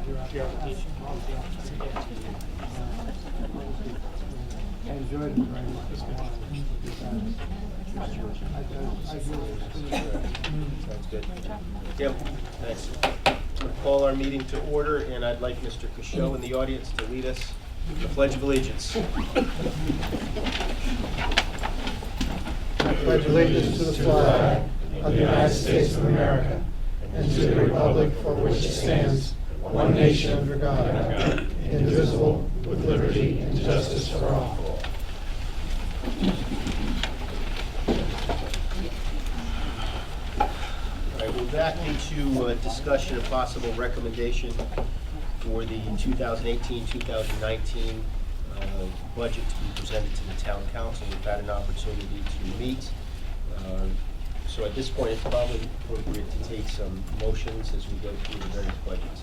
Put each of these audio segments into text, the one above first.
your application. I enjoyed it very much. Sounds good. Yep, thanks. We'll call our meeting to order, and I'd like Mr. Cachot in the audience to lead us in the Pledge of Allegiance. I pledge allegiance to the flag of the United States of America and to the republic for which it stands, one nation under God, indivisible, with liberty and justice for all. All right, we're back into a discussion of possible recommendation for the 2018-2019 budget to be presented to the town council. We've had an opportunity to meet. So at this point, it's probably appropriate to take some motions as we go through the various budgets.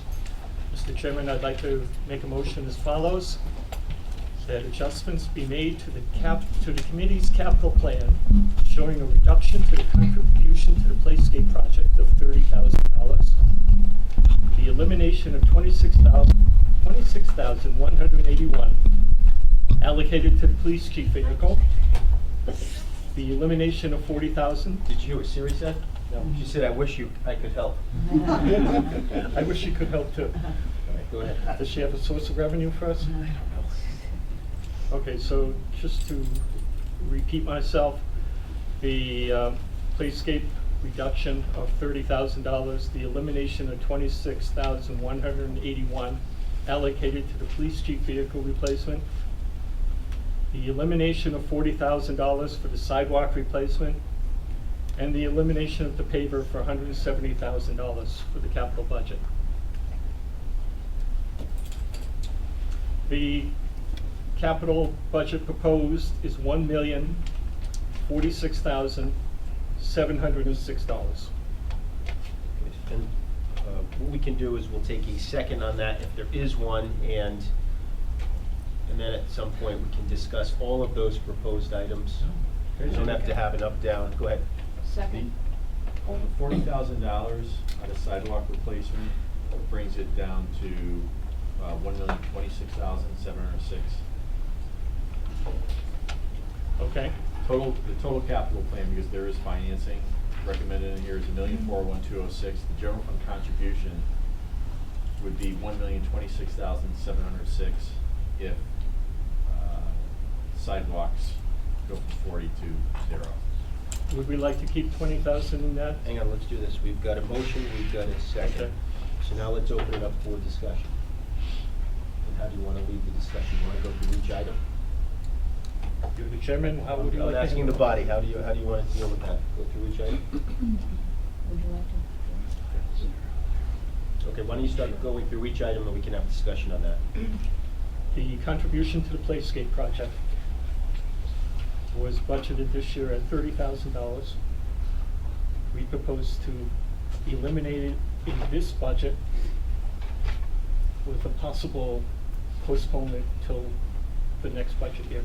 Mr. Chairman, I'd like to make a motion as follows: that adjustments be made to the committee's capital plan showing a reduction to the contribution to the Playscape project of $30,000, the elimination of $26,181 allocated to the police chief vehicle, the elimination of $40,000. Did you hear what Siri said? No. She said, I could help. I wish she could help too. All right, go ahead. Does she have a source of revenue for us? Okay, so just to repeat myself, the Playscape reduction of $30,000, the elimination of $26,181 allocated to the police chief vehicle replacement, the elimination of $40,000 for the sidewalk replacement, and the elimination of the paver for $170,000 for the capital budget. The capital budget proposed is $1,046,706. And what we can do is we'll take a second on that if there is one, and then at some point we can discuss all of those proposed items. You don't have to have an up, down. Go ahead. Second. The $40,000 out of sidewalk replacement brings it down to $1,026,706. Okay. The total capital plan, because there is financing recommended in here, is $1,412,206. The general fund contribution would be $1,026,706 if sidewalks go from 40 to 0. Would we like to keep 20,000 in that? Hang on, let's do this. We've got a motion, we've got a second. Okay. So now let's open it up for discussion. And how do you want to lead the discussion? You want to go through each item? You're the chairman, how would you like I'm to asking the handle it? body, how do you want to deal with that? Go through each item? Would you like to? Okay, why don't you start going through each item and we can have discussion on that. The contribution to the Playscape project was budgeted this year at $30,000. We propose to eliminate it in this budget with a possible postponement till the next budget year.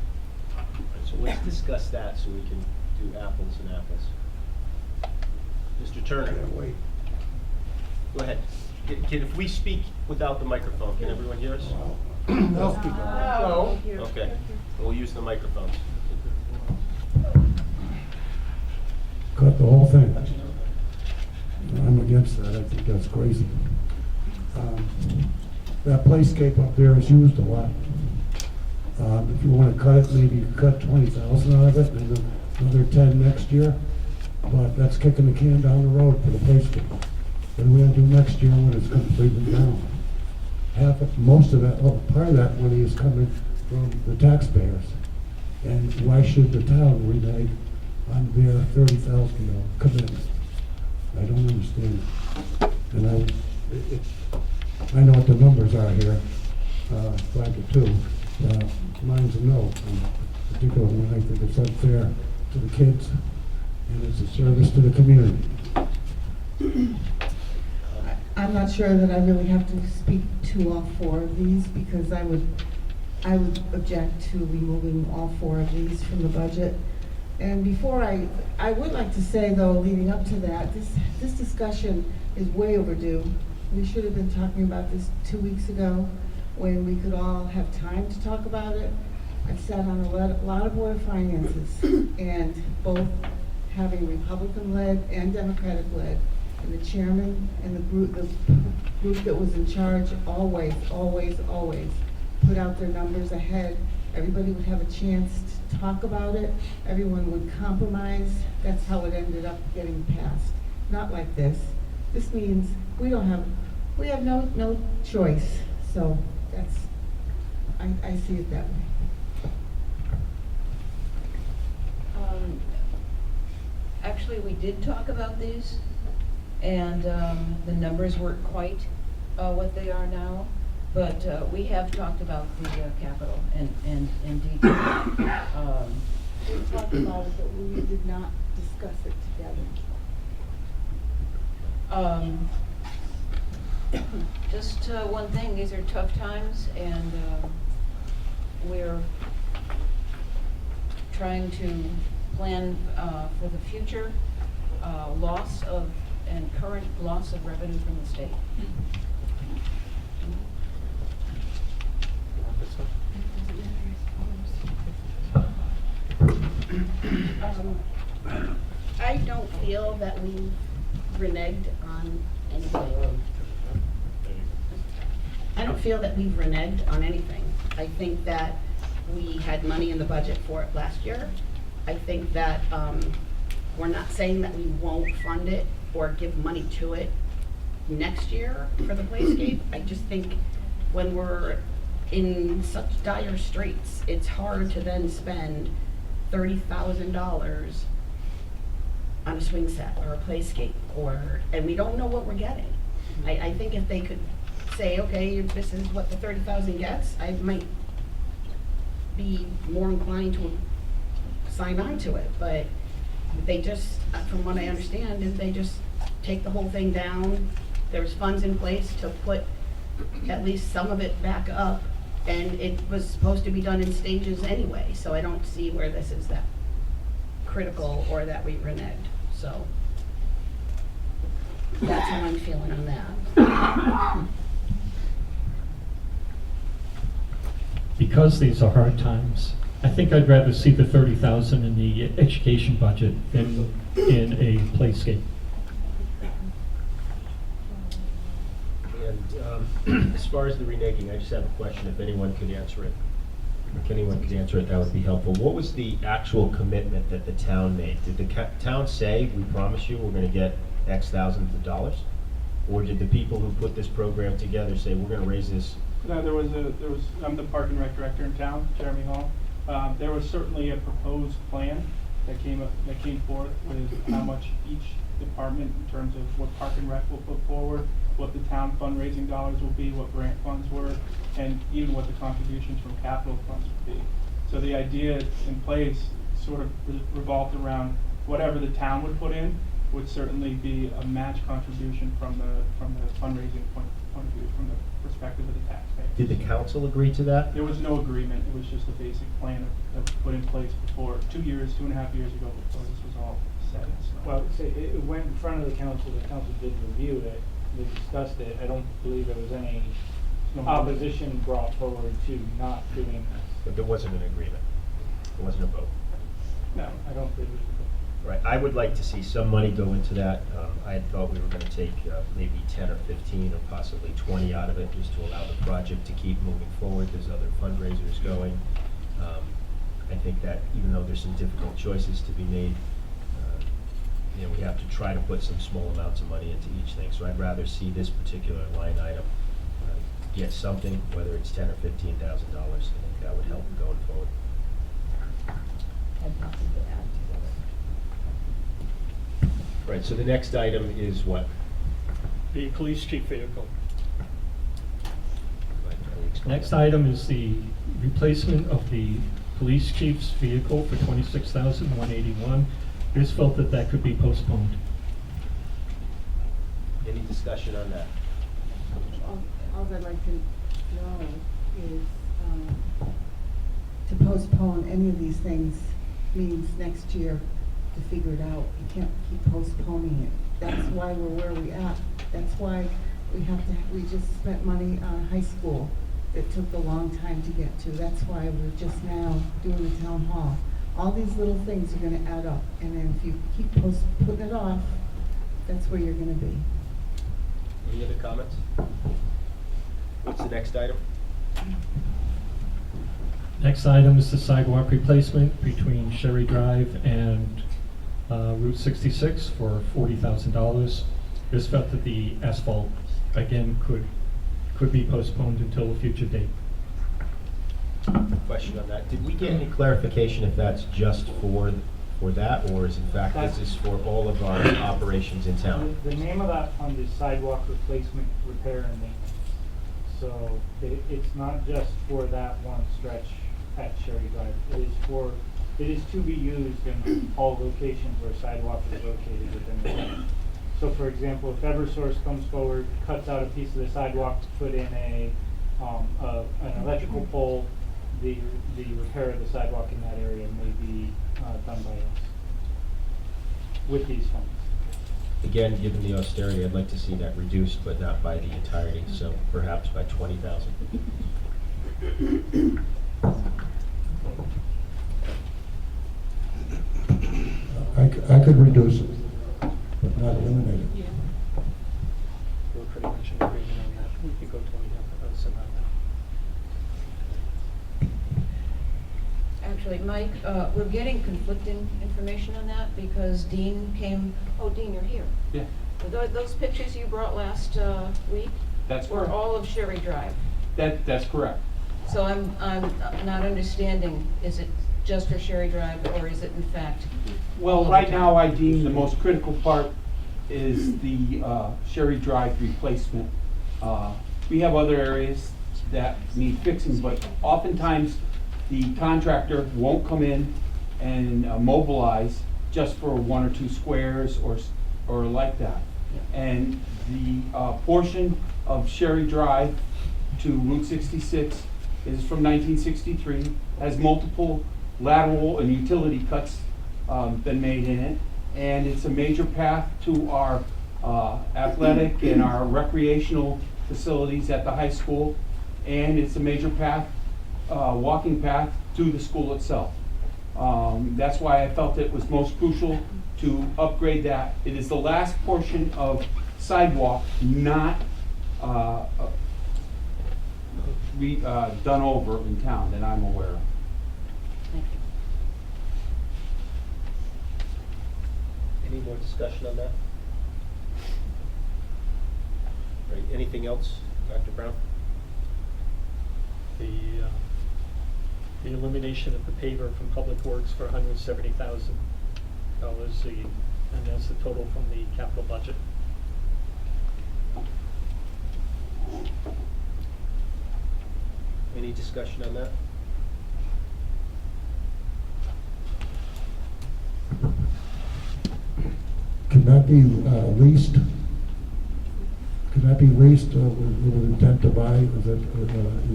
So let's discuss that so we can do apples and apples. Mr. Turner. Wait. Go ahead. If we speak without the microphone, can everyone hear us? No speaker. No. Okay, we'll use the microphones. Cut the whole thing. I'm against that. I think that's crazy. That playscape up there is used a lot. If you want to cut it, maybe you cut 20,000 out of it and then another 10 next year. But that's kicking the can down the road for the playscape. What are we going to do next year when it's completely down? Most of that, part of that money is coming from the taxpayers. And why should the town renege on their $30,000 commitment? I don't understand it. And I know what the numbers are here, 5 to 2. Mine's a no, particularly when I think it's unfair to the kids and it's a service to the community. I'm not sure that I really have to speak to all four of these because I would object to removing all four of these from the budget. And before I would like to say though, leading up to that, this discussion is way overdue. we should have been talking about this 2 weeks ago when we could all have time to talk about it. I've sat on a lot of Board of Finances, and both having Republican-led and Democratic-led, and the chairman and the group that was in charge always put out their numbers ahead. Everybody would have a chance to talk about it. Everyone would compromise. That's how it ended up getting passed. Not like this. This means we have no choice. So that's, I see it that way. Actually, we did talk about these, and the numbers weren't quite what they are now, but we have talked about the capital in detail. We talked about it, but we did not discuss it together. Just one thing, these are tough times, and we're trying to plan for the future loss of and current loss of revenue from the state. I don't feel that we've reneged on anything. I don't feel that we've reneged on anything. I think that we had money in the budget for it last year. I think that we're not saying that we won't fund it or give money to it next year for the playscape. I just think when we're in such dire straits, it's hard to then spend $30,000 on a swing set or a playscape, and we don't know what we're getting. I think if they could say, okay, this is what the 30,000 gets, I might be more inclined to sign on to it. But they just, from what I understand, is they just take the whole thing down. There's funds in place to put at least some of it back up, and it was supposed to be done in stages anyway, so I don't see where this is that critical or that we reneged. So that's how I'm feeling on that. Because these are hard times, I think I'd rather see the 30,000 in the education budget than in a playscape. And as far as the reneging, I just have a question, if anyone could answer it. If anyone could answer it, that would be helpful. What was the actual commitment that the town made? Did the town say, we promise you we're gonna get X thousands of dollars? Or did the people who put this program together say, we're gonna raise this? No, I'm the Park and Rec Director in town, Jeremy Hall. There was certainly a proposed plan that came forth with how much each department, in terms of what Park and Rec will put forward, what the town fundraising dollars will be, what grant funds were, and even what the contributions from capital funds would be. So the idea in place sort of revolved around whatever the town would put in would certainly be a match contribution from the fundraising point of view, from the perspective of the taxpayer. Did the council agree to that? There was no agreement. It was just a basic plan that was put in place before, 2.5 years ago, before this was all set in stone. Well, it went in front of the council did review it, they discussed it. I don't believe there was any opposition brought forward to not doing this. But there wasn't an agreement. There wasn't a vote. No, I don't believe it was. Right, I would like to see some money go into that. I had thought we were gonna take maybe 10 or 15 or possibly 20 out of it, just to allow the project to keep moving forward. There's other fundraisers going. I think that even though there's some difficult choices to be made, we have to try to put some small amounts of money into each thing. So I'd rather see this particular line item get something, whether it's $10,000 or $15,000. I think that would help going forward. Had nothing to add to it. Right, so the next item is what? The police chief vehicle. Next item is the replacement of the police chief's vehicle for $26,181. It is felt that could be postponed. Any discussion on that? All I'd like to know is to postpone any of these things means next year to figure it out. You can't keep postponing it. That's why we're where we are. That's why we just spent money on high school that took a long time to get to. That's why we're just now doing the town hall. All these little things are gonna add up, and then if you keep putting it off, that's where you're gonna be. Any other comments? What's the next item? Next item is the sidewalk replacement between Sherry Drive and Route 66 for $40,000. It is felt that the asphalt, again, could be postponed until a future date. Question on that. Did we get any clarification if that's just for that, or is in fact this is for all of our operations in town? The name of that fund is sidewalk replacement, repair and maintenance. So it's not just for that one stretch at Sherry Drive. It is to be used in all locations where sidewalk is located within the town. So for example, if Eversource comes forward, cuts out a piece of the sidewalk to put in an electrical pole, the repair of the sidewalk in that area may be done by us with these funds. Again, given the austerity, I'd like to see that reduced, but not by the entirety, so perhaps by 20,000. I could reduce it, but not eliminate it. We're pretty much in agreement on that. We could go 20,000 on that. Actually, Mike, we're getting conflicting information on that because Dean came, oh, Dean, you're here. Yeah, Those pictures you brought last week that's were correct. all of Sherry Drive. That's correct. So I'm not understanding, is it just for Sherry Drive or is it in fact? all Well, of right the now, town? I deem the most critical part is the Sherry Drive replacement. We have other areas that need fixing, but oftentimes the contractor won't come in and mobilize just for 1 or 2 squares or like that. And the portion of Sherry Drive to Route 66 is from 1963, has multiple lateral and utility cuts been made in it, and it's a major path to our athletic and our recreational facilities at the high school, and it's a major path, walking path to the school itself. That's why I felt it was most crucial to upgrade that. It is the last portion of sidewalk not done over in town that I'm aware of. Thank you. Any more discussion on that? Right, anything else, Dr. Brown? The elimination of the paver from Public Works for $170,000, and that's the total from the capital budget. Any discussion on that? Can that be leased? Can that be leased with intent to buy? Is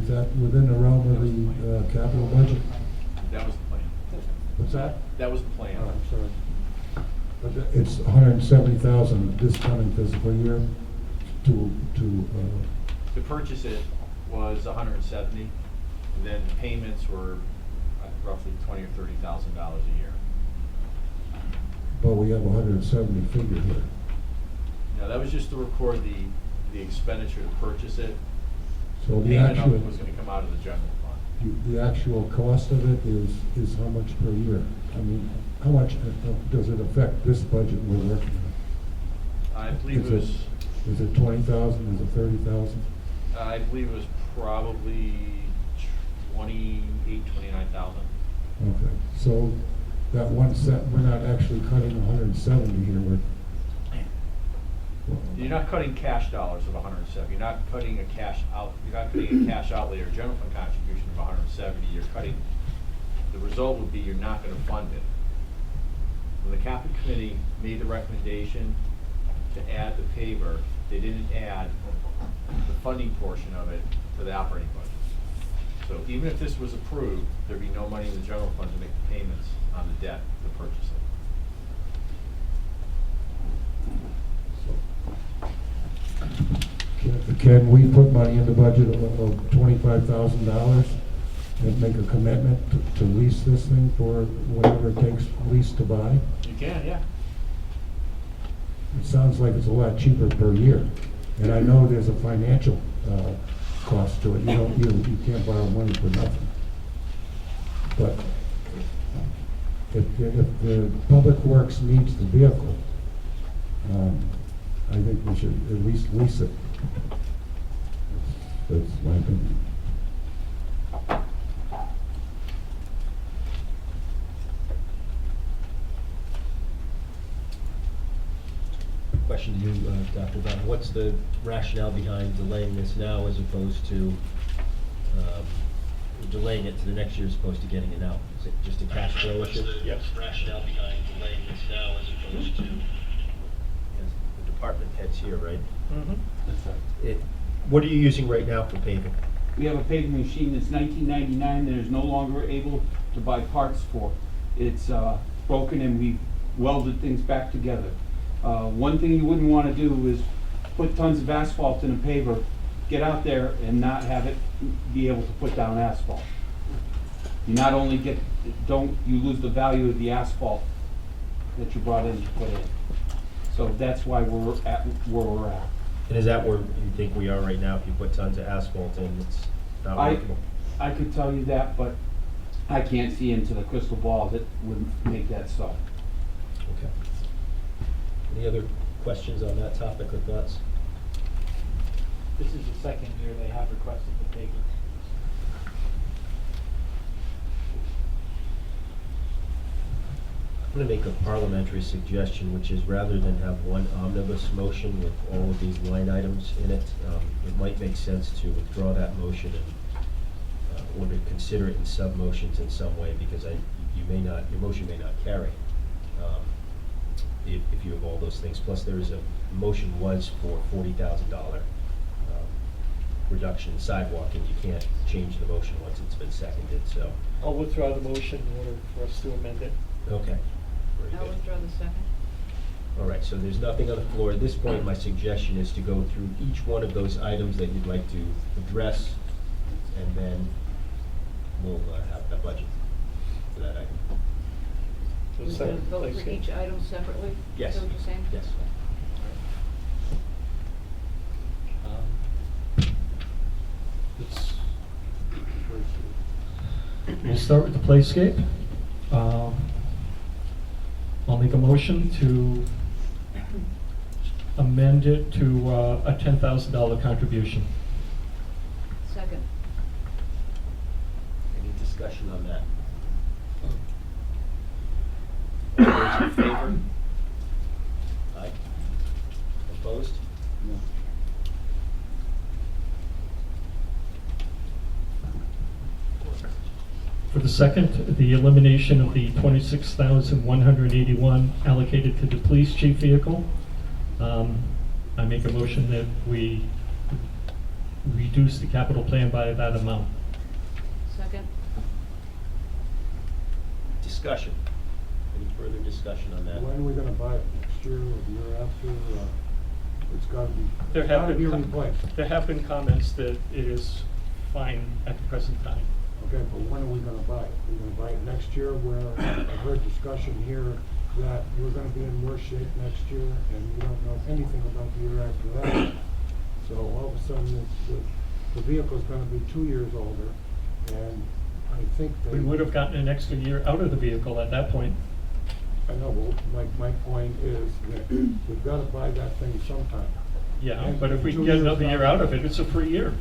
that within the realm of the capital budget? That was the plan. What's that? That was the plan. Oh, I'm sorry. But it's 170,000 this coming fiscal year to To purchase it was 170, and then the payments were roughly $20,000 or $30,000 a year. but we have 170 figure here. Now, that was just to record the expenditure to purchase it. So the Payment of actual, it was gonna come out of the general fund. the actual cost of it is how much per year? I mean, how much does it affect this budget we're working on? I believe it was, Is it 20,000, is it 30,000? I believe it was probably 29,000. Okay, so that one set, we're not actually cutting 170 here, You're not cutting cash dollars of 170, you're not cutting a cash outlay or general fund contribution of 170, you're cutting, the result would be you're not gonna fund it. When the capital committee made the recommendation to add the paver, they didn't add the funding portion of it to the operating budget. So even if this was approved, there'd be no money in the general fund to make the payments on the debt to purchase it. Can can we put money in the budget of $25,000 and make a commitment to lease this thing for whatever it takes lease to buy? You can, yeah. It sounds like it's a lot cheaper per year. And I know there's a financial cost to it. You can't borrow money for nothing. But if the Public Works needs the vehicle, I think we should at least lease it. That's my opinion. Question to you, Dr. Brown. What's the rationale behind delaying this now as opposed to delaying it to the next year as opposed to getting it out? Is it just a cash flow issue? Yes. Rationale behind delaying this now as opposed to, the department heads here, right? Mm-hmm. That's right. What are you using right now for paving? We have a paving machine that's 1999 that is no longer able to buy parts for. It's broken and we've welded things back together. One thing you wouldn't want to do is put tons of asphalt in a paver, get out there and not have it be able to put down asphalt. You not only you lose the value of the asphalt that you brought in to put in. So that's why we're at where we're at. And is that where you think we are right now? If you put tons of asphalt in, it's not workable? I could tell you that, but I can't see into the crystal ball that would make that so. Okay. Any other questions on that topic or thoughts? This is the second year they have requested the paper. I'm going to make a parliamentary suggestion, which is rather than have one omnibus motion with all of these line items in it, it might make sense to withdraw that motion and or to consider it in sub-motions in some way, because your motion may not carry if you have all those things. Plus, there is a motion was for $40,000 reduction in sidewalk, and you can't change the motion once it's been seconded. So, I'll withdraw the motion in order for us to amend it. okay. Very I'll good. withdraw the second. All right, so there's nothing on the floor. At this point, my suggestion is to go through each one of those items that you'd like to address, and then we'll have a budget for that item. So We're going to second vote place, for yeah. each item separately? Yes. Is that what you're saying? Yes. We'll start with the playscape. I'll make a motion to amend it to a $10,000 contribution. Second. Any discussion on that? All those in favor? Aye. Opposed? For the second, the elimination of the $26,181 allocated to the police chief vehicle. I make a motion that we reduce the capital plan by that amount. Second. Discussion. Any further discussion on that? When are we gonna buy it? Next year or the year after? It's gotta be, There it's have gotta be been, replaced. there have been comments that it is fine at the present time. Okay, but when are we gonna buy it? We're gonna buy it next year, where I've heard discussion here that we're gonna be in worse shape next year, and we don't know anything about the year after that. So all of a sudden, the vehicle's gonna be 2 years older, and I think they. We would have gotten an extra year out of the vehicle at that point. I know, but my point is that we've gotta buy that thing sometime. Yeah, And but if we 2 can get years another year out of it, it's a free year.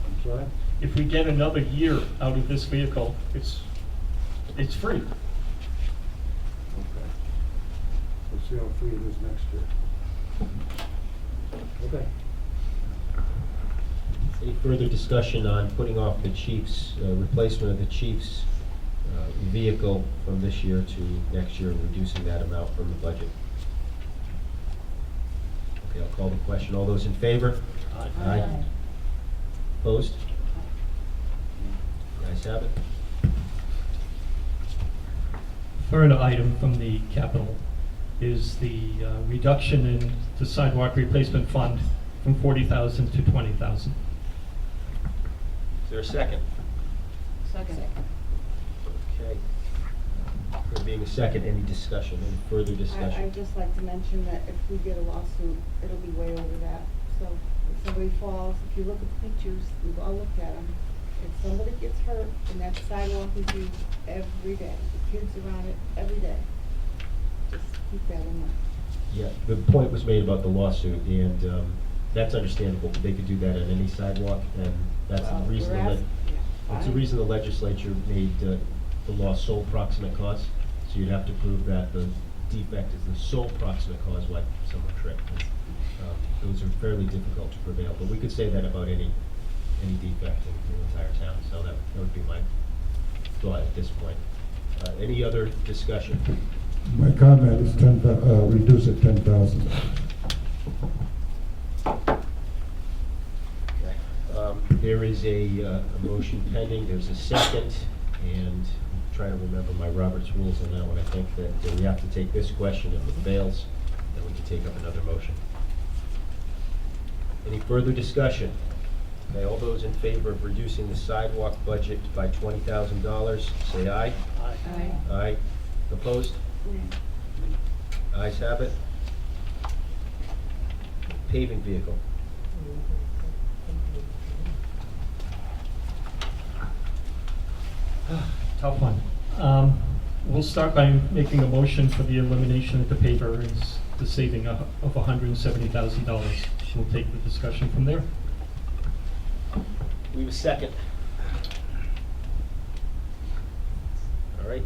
I'm sorry? If we get another year out of this vehicle, it's free. Okay. We'll see how free it is next year. Okay. Any further discussion on putting off the chief's, replacement of the chief's vehicle from this year to next year and reducing that amount from the budget? Okay, I'll call the question. All those in favor? Aye. Opposed? The ayes have it. Third item from the capital is the reduction in the sidewalk replacement fund from 40,000 to 20,000. Is there a second? Second. Okay. There being a second, any discussion, any further I'd discussion? just like to mention that if we get a lawsuit, it'll be way over that. So if somebody falls, if you look at the pictures, we've all looked at them. If somebody gets hurt and that sidewalk is used every day, the kids are on it every day, just keep that in mind. Yeah, the point was made about the lawsuit, and that's understandable. They could do that on any sidewalk, and that's the Well, reason, we're it's the reason the legislature made the law sole proximate cause. So you'd have to prove that the defect is the sole proximate cause why someone tripped. Those are fairly difficult to prevail, but we could say that about any defect in the entire town, so that would be my thought at this point. Any other discussion? My comment is reduce it 10,000. There is a motion pending, there's a second, and I'm trying to remember my Robert's rules on that one. I think that we have to take this question. If it fails, then we can take up another motion. Any further discussion? Okay, all those in favor of reducing the sidewalk budget by $20,000, say aye. Aye. Aye. Opposed? Ayes have it. Paving vehicle. Tough one. We'll start by making a motion for the elimination of the paver is the saving of $170,000. We'll take the discussion from there. We have a second. All right,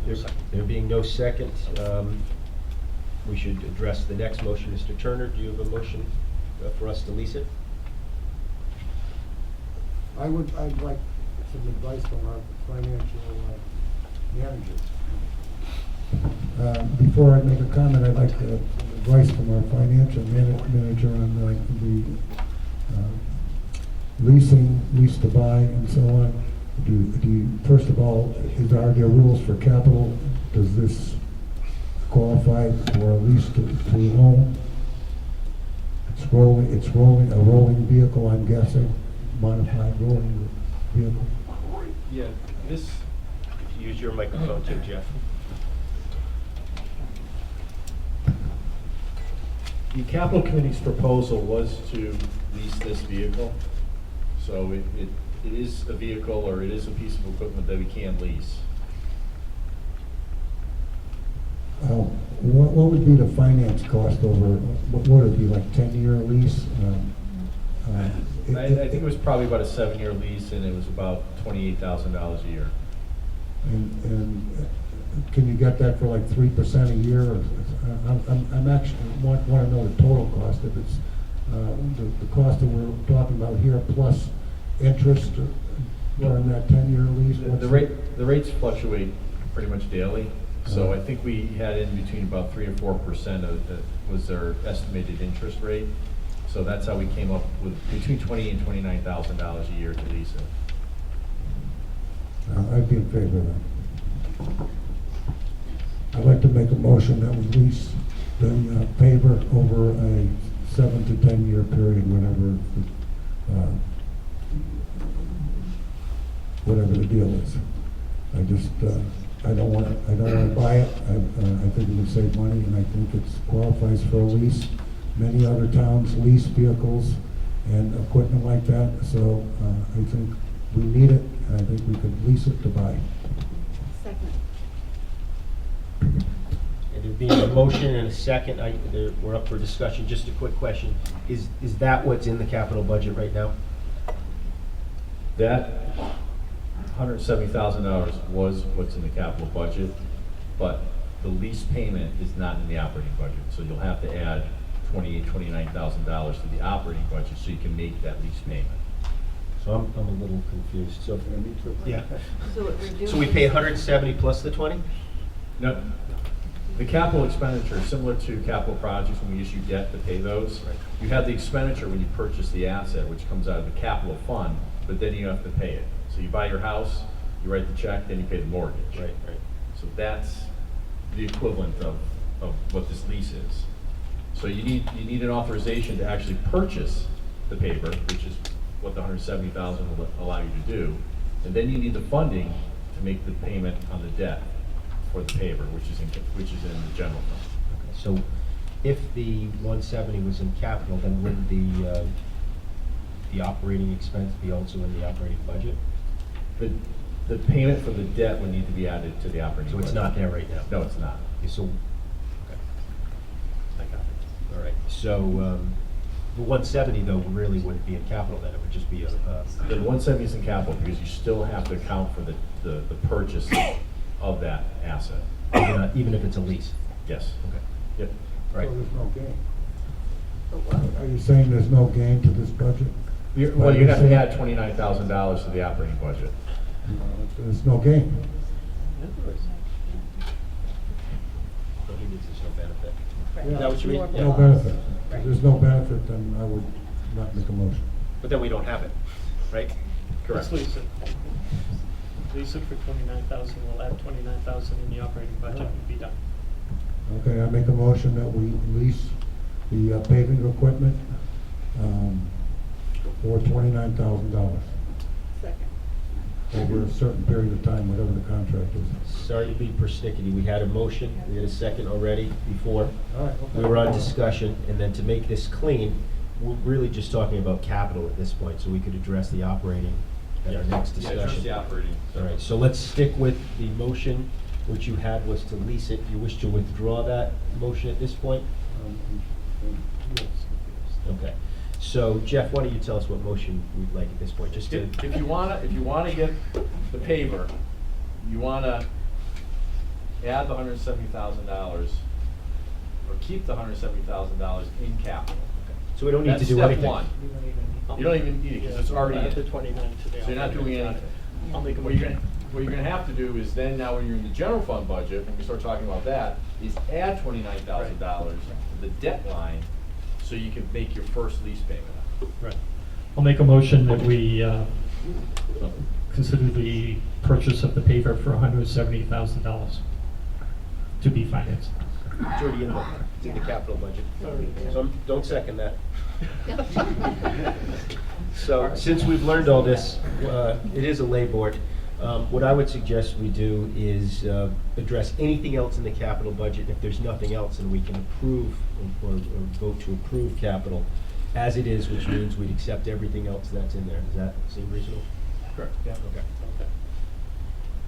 there being no second, we should address the next motion. Mr. Turner, do you have a motion for us to lease it? I'd like some advice from our financial manager. Before I make a comment, I'd like advice from our financial manager on the leasing, lease to buy, and so on. Do you, first of all, are there rules for capital? Does this qualify for a lease to own? It's rolling, a rolling vehicle, I'm guessing, modified rolling vehicle. Yeah, this, Use your microphone too, Jeff. the capital committee's proposal was to lease this vehicle. So it is a vehicle, or it is a piece of equipment that we can lease. What would be the finance cost over, what would it be, like 10-year lease? I think it was probably about a 7-year lease, and it was about $28,000 a year. And can you get that for like 3% a year? Or, I'm actually want to know the total cost. If it's the cost that we're talking about here plus interest during that 10-year lease. The rates fluctuate pretty much daily. So I think we had in between about 3 or 4% of that was our estimated interest rate. So that's how we came up with between $20,000 and $29,000 a year to lease it. I'd be in favor of that. I'd like to make a motion that we lease the paver over a 7 to 10 year period, whatever the deal is. I just I don't want to buy it. I think it would save money, and I think it qualifies for a lease. Many other towns lease vehicles and equipment like that, so I think we need it, and I think we could lease it to buy. Second. And there being a motion and a second, we're up for discussion. Just a quick question. Is that what's in the capital budget right now? That $170,000 was what's in the capital budget, but the lease payment is not in the operating budget. So you'll have to add $29,000 to the operating budget so you can make that lease payment. So I'm a little confused. So yeah. So it reduces. So we pay 170 plus the 20? No, the capital expenditure, similar to capital projects when we issue debt to pay those, Right. you have the expenditure when you purchase the asset, which comes out of the capital fund, but then you have to pay it. So you buy your house, you write the check, then you pay the mortgage. Right. So that's the equivalent of what this lease is. So you need an authorization to actually purchase the paper, which is what the 170,000 will allow you to do. And then you need the funding to make the payment on the debt for the paper, which is in the general fund. So if the 170 was in capital, then wouldn't the operating expense be also in the operating budget? The payment for the debt would need to be added to the operating So budget. it's not there right now? No, it's not. Okay, so, okay, I got it. all right. So the 170 though really wouldn't be in capital then, it would just be a, The 170 is in capital because you still have to account for the purchase of that asset. even if it's a lease? Yes. Okay, Yep. right. So there's no gain. Are you saying there's no gain to this budget? Well, you're gonna have to add $29,000 to the operating budget. There's no gain. So he means there's no benefit. Right. Is that what you mean? More of a Yeah. No loss. benefit. Right. If there's no benefit, then I would not make a motion. But then we don't have it, right? Let's lease it. Lease it for 29,000, we'll add 29,000 in the operating budget and be done. Okay, I make a motion that we lease the paving equipment for $29,000 Second. over a certain period of time, whatever the contract is. Sorry to be persnickety, we had a motion, we had a second already before. All right, okay. We were on discussion, and then to make this clean, we're really just talking about capital at this point, so we could address the operating at our next Yeah, discussion. just the operating. All right, so let's stick with the motion, which you had was to lease it. You wish to withdraw that motion at this point? Okay. So Jeff, why don't you tell us what motion we'd like at this point, just to, If you wanna get the paver, you wanna add the $170,000 or keep the $170,000 in capital. so we don't need to That's do anything? step one. You don't even need it, because it's already Add the in. 29 to the So you're not operating doing budget. anything. I'll make a What you're motion. gonna have to do is then, now when you're in the general fund budget, when we start talking about that, is add $29,000 to the debt line so you can make your first lease payment. Right. I'll make a motion that we consider the purchase of the paver for $170,000 to be financed. It's already in the capital budget. So don't second that. So since we've learned all this, it is a lay board. What I would suggest we do is address anything else in the capital budget. If there's nothing else, then we can approve or vote to approve capital as it is, which means we'd accept everything else that's in there. Does that seem reasonable? Correct. Yeah. Okay.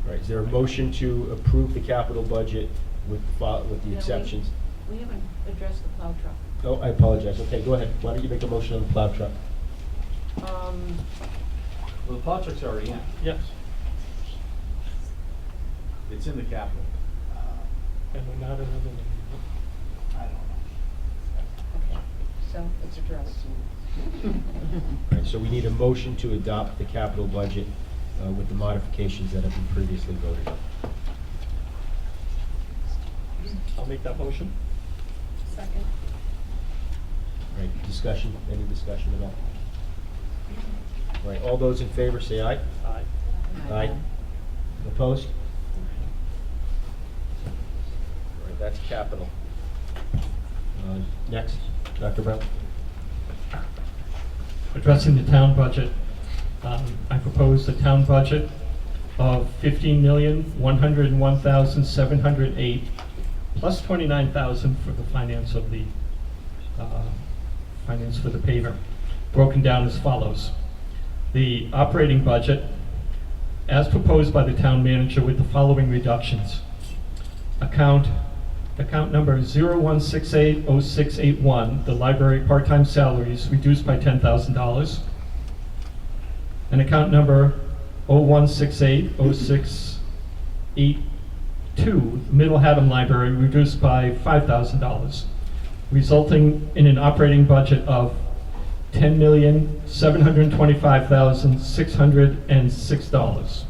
All right, is there a motion to approve the capital budget with the exceptions? We haven't addressed the plow truck. Oh, I apologize. Okay, go ahead. Why don't you make a motion on the plow truck? Well, the plow truck's already in. Yes, It's in the capital. and we're not another one. I don't know. Okay, so it's addressed. All right, so we need a motion to adopt the capital budget with the modifications that have been previously voted on. I'll make that motion. Second. All right, discussion, any discussion at all? All right, all those in favor say aye. Aye. Aye. Opposed? All right, that's capital. Next, Dr. Brown. Addressing the town budget, I propose the town budget of $15,101,708 plus $29,000 for the finance of the finance for the paver, broken down as follows. The operating budget, as proposed by the town manager, with the following reductions. Account number 01680681, the library part-time salaries, reduced by $10,000. And account number 01680682, Middle Haddam Library, reduced by $5,000, resulting in an operating budget of $10,725,606.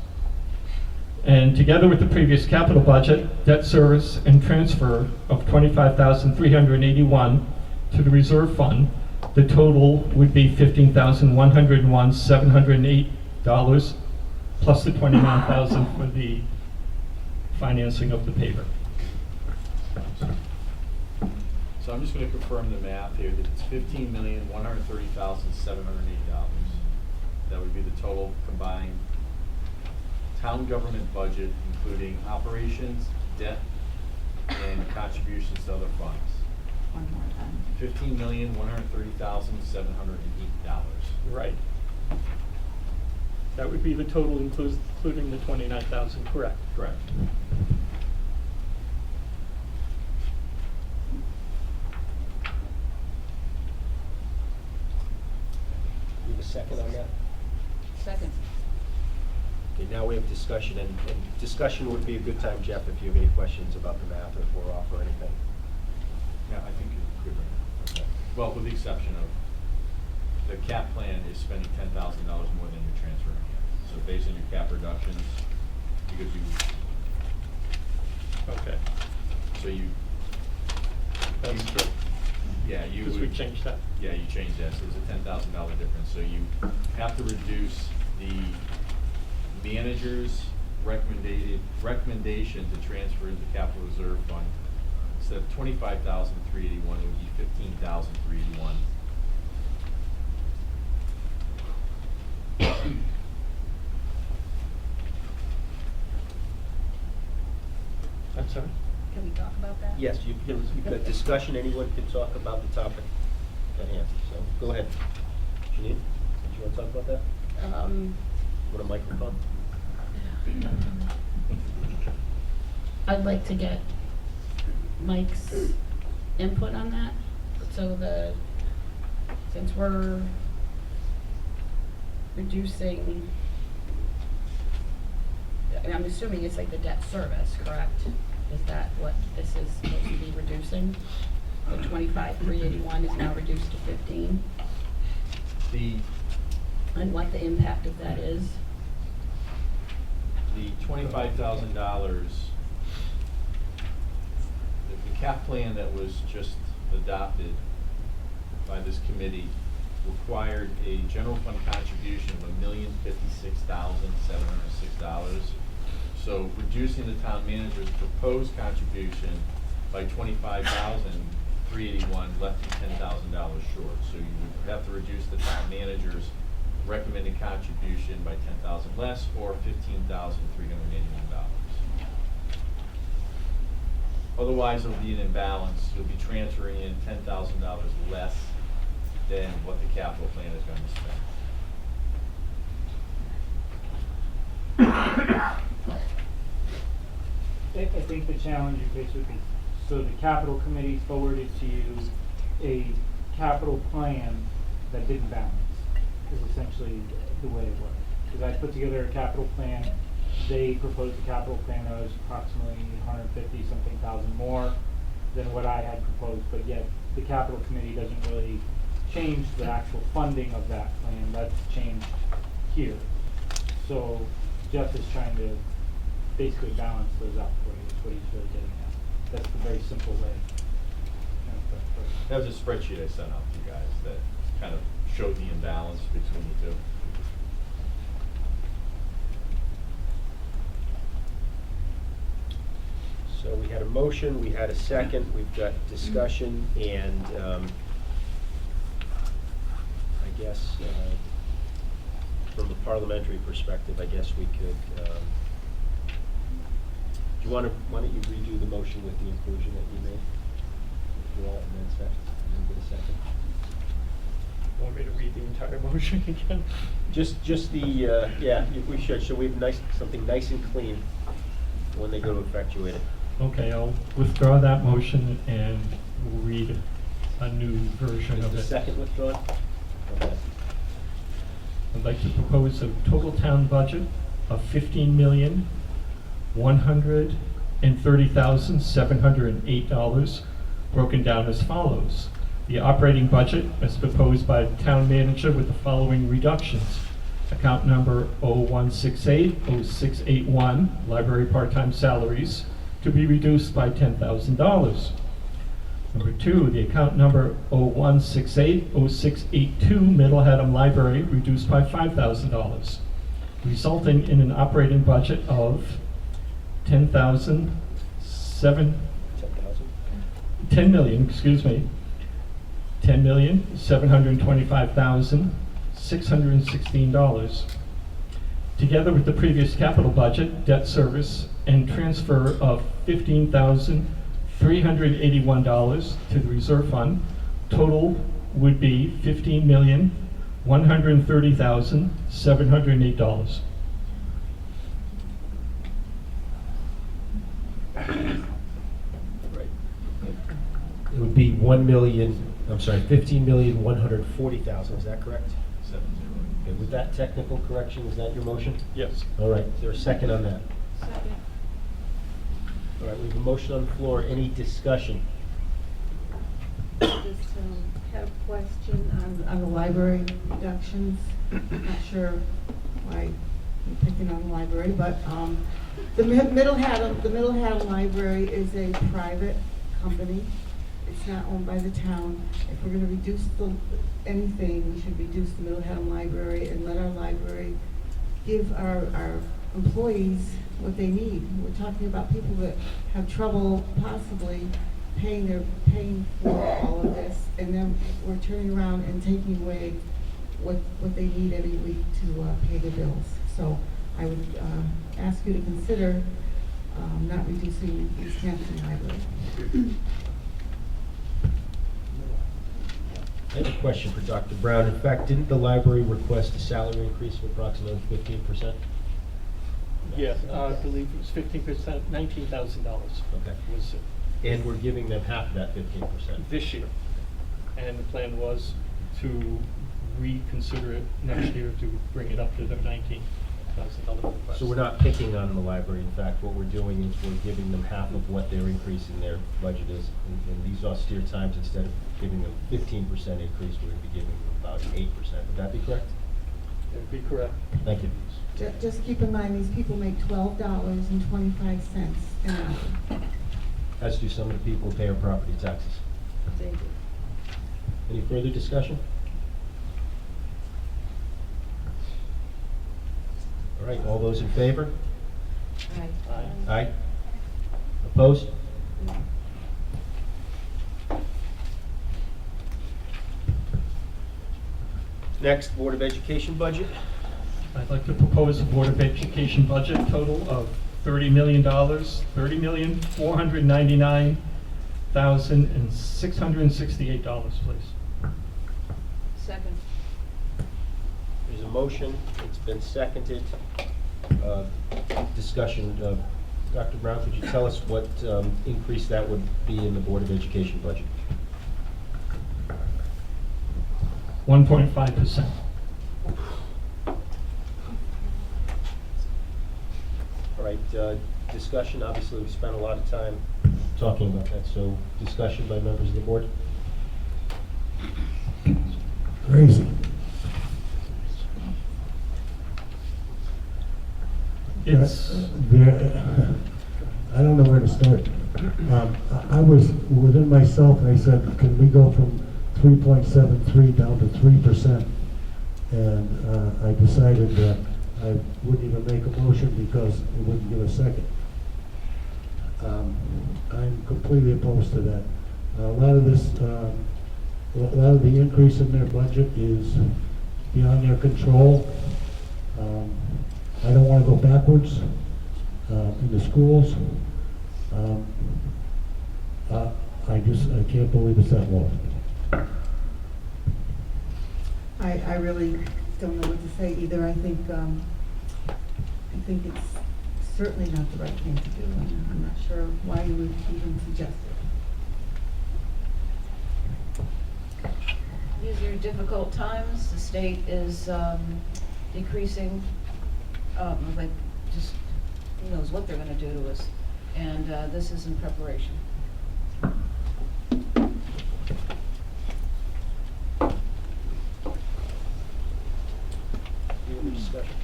And together with the previous capital budget, debt service and transfer of $25,381 to the reserve fund, the total would be $15,101,708 plus the $29,000 for the financing of the paver. So I'm just gonna confirm the math here, that it's $15,130,708. That would be the total combined town government budget, including operations, debt, and contributions to other funds. One more time. $15,130,708. Right. That would be the total including the 29,000, correct? Correct. You have a second on that? Second. Okay, now we have discussion, and discussion would be a good time, Jeff, if you have any questions about the math or if we're off or anything. Yeah, I think you're good right now. Okay. Well, with the exception of, the cap plan is spending $10,000 more than you're transferring in. So based on your cap reductions, because you, Okay. so you. That's true. Yeah, you Because we would- changed that. Yeah, you changed that, so there's a $10,000 difference. So you have to reduce the manager's recommendation to transfer into capital reserve fund. Instead of 25,381, it would be 15,381. I'm sorry? Can we talk about that? Yes, you've got discussion, anyone can talk about the topic at hand, so go ahead. Janine, did you want to talk about that? Want a microphone? I'd like to get Mike's input on that. So since we're reducing, I'm assuming it's like the debt service, correct? Is that what this is supposed to be reducing? The 25,381 is now reduced to 15? And what the impact of that is? The $25,000, the cap plan that was just adopted by this committee required a general fund contribution of $1,056,706. So reducing the town manager's proposed contribution by $25,381 left you $10,000 short. So you would have to reduce the town manager's recommended contribution by $10,000 less, or $15,381. Otherwise, it'll be an imbalance. You'll be transferring in $10,000 less than what the capital plan is going to spend. I think the challenge you face would be, so the capital committee forwarded to you a capital plan that didn't balance, is essentially the way it worked. Because I put together a capital plan, they proposed a capital plan that was approximately 150 something thousand more than what I had proposed, but yet the capital committee doesn't really change the actual funding of that plan, that's changed here. So Jeff is trying to basically balance those out for you, is what he's really getting at. That's the very simple way. That was a spreadsheet I sent out to you guys that kind of showed the imbalance between the two. So we had a motion, we had a second, we've got discussion, and I guess from the parliamentary perspective, I guess we could, do you want to, why don't you redo the motion with the inclusion that you made? Withdraw it and then second, and then get a second. Want me to read the entire motion again? Just the, yeah, if we should, so we have something nice and clean when they go to effectuate it. Okay, I'll withdraw that motion and we'll read a new version Is of the it. second withdrawn? Okay. I'd like to propose a total town budget of $15,130,708, broken down as follows. The operating budget as proposed by the town manager with the following reductions. Account number 0168-0681, library part-time salaries, to be reduced by $10,000. Number 2, the account number 0168-0682, Middle Haddam Library, reduced by $5,000, resulting in an operating budget of $10,007. 10,000? $10,725,616. Together with the previous capital budget, debt service, and transfer of $15,381 to the reserve fund, total would be $15,130,708. Right. It would be 15,140,000, is that correct? 70. Okay, with that technical correction, is that your motion? Yes. All right, is there a second on that? Second. All right, we have a motion on the floor. Any discussion? Just had a question on the library reductions. Not sure why I'm picking on the library, but the Middle Haddam Library is a private company. It's not owned by the town. If we're gonna reduce anything, we should reduce the Middle Haddam Library and let our library give our employees what they need. We're talking about people that have trouble possibly paying for all of this, and then we're turning around and taking away what they need every week to pay their bills. So I would ask you to consider not reducing East Hampton Library. I have a question for Dr. Brown. In fact, didn't the library request a salary increase of approximately 15%? Yes, I believe it was 15%, $19,000 Okay. was And we're giving them half of that 15%. this year. And the plan was to reconsider it next year to bring it up to the $19,000 request. So we're not picking on the library. In fact, what we're doing is we're giving them half of what their increase in their budget is. In these austere times, instead of giving them 15% increase, we're going to be giving them about 8%. Would that be correct? That would be correct. Thank you. Just keep in mind, these people make $12.25 an hour. As do some of the people who pay our property taxes. Thank you. Any further discussion? All right, all those in favor? Aye. Aye. Opposed? Next, Board of Education budget. I'd like to propose a Board of Education budget total of $30 million, $30,499,668, please. Second. There's a motion, it's been seconded. Discussion, Dr. Brown, could you tell us what increase that would be in the Board of Education budget? 1.5%. All right, discussion, obviously, we spent a lot of time talking about that, so discussion by members of the board? Crazy. It's, I don't know where to start. I was within myself, and I said, can we go from 3.73 down to 3%? And I decided that I wouldn't even make a motion because it wouldn't give a second. I'm completely opposed to that. A lot of the increase in their budget is beyond their control. I don't want to go backwards in the schools. I can't believe it's that low. I really don't know what to say either. I think it's certainly not the right thing to do, and I'm not sure why you would even suggest it. These are difficult times. The state is decreasing, like, just who knows what they're going to do to us. And this is in preparation. Any other discussion?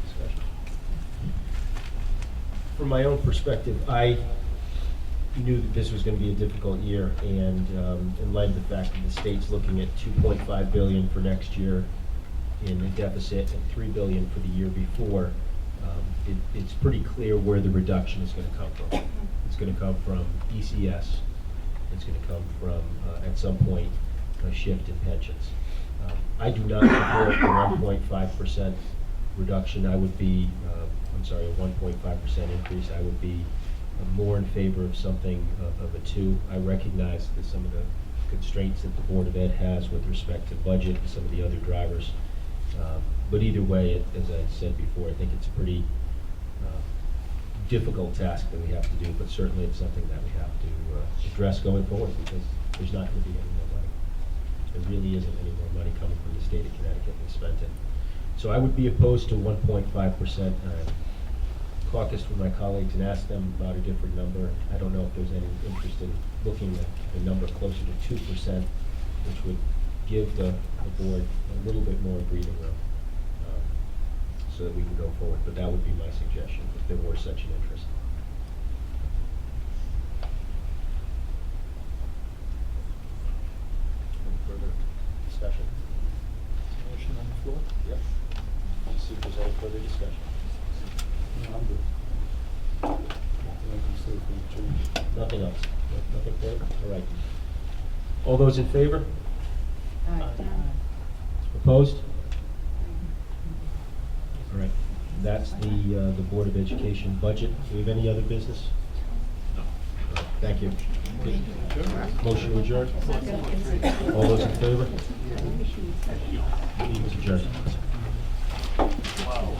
Discussion. From my own perspective, I knew that this was going to be a difficult year, and in light of the fact that the state's looking at $2.5 billion for next year in the deficit and $3 billion for the year before, it's pretty clear where the reduction is gonna come from. It's gonna come from ECS, it's gonna come from, at some point, a shift in pensions. I do not support the 1.5% reduction. I would be, a 1.5% increase. I would be more in favor of something of a 2. I recognize that some of the constraints that the Board of Ed has with respect to budget and some of the other drivers. But either way, as I said before, I think it's a pretty difficult task that we have to do, but certainly it's something that we have to address going forward, because there's not going to be any more money. There really isn't any more money coming from the state of Connecticut. We spent it. So I would be opposed to 1.5%. Caucused with my colleagues and asked them about a different number. I don't know if there's any interest in looking at a number closer to 2%, which would give the board a little bit more breathing room, so that we can go forward. But that would be my suggestion, if there were such an interest. Any further discussion? Motion on the floor? Yep. See if there's any further discussion. Nothing else? Nothing further? All right. All those in favor? Opposed? All right. That's the Board of Education budget. Do we have any other business? No. Thank you. Motion to adjourn? All those in favor? Meeting is adjourned. Wow.